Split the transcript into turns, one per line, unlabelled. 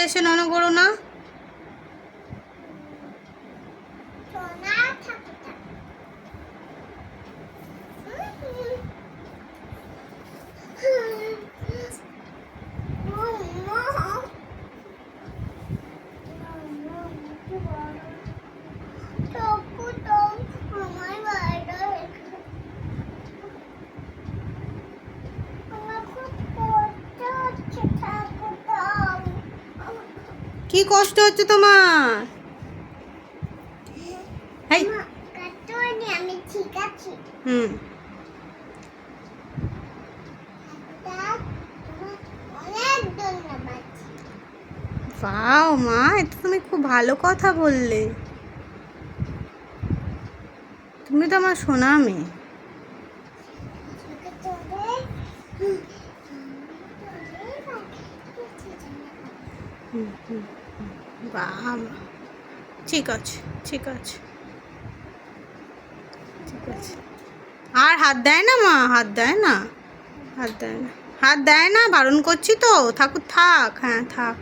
এসে নন করো না। কি কষ্ট হচ্ছে তোমার?
আমি ঠিক আছি।
বাও মা, এটা তুমি খুব ভালো কথা বললে। তুমি তো আমার সোনা মেয়ে। বাবা, ঠিক আছে ঠিক আছে ঠিক আছে। আর হাত দেয় না মা, হাত দেয় না, হাত দেয় না, হাত দেয় না, বারণ করছি তো। ঠাকুর থাক, হ্যাঁ থাক।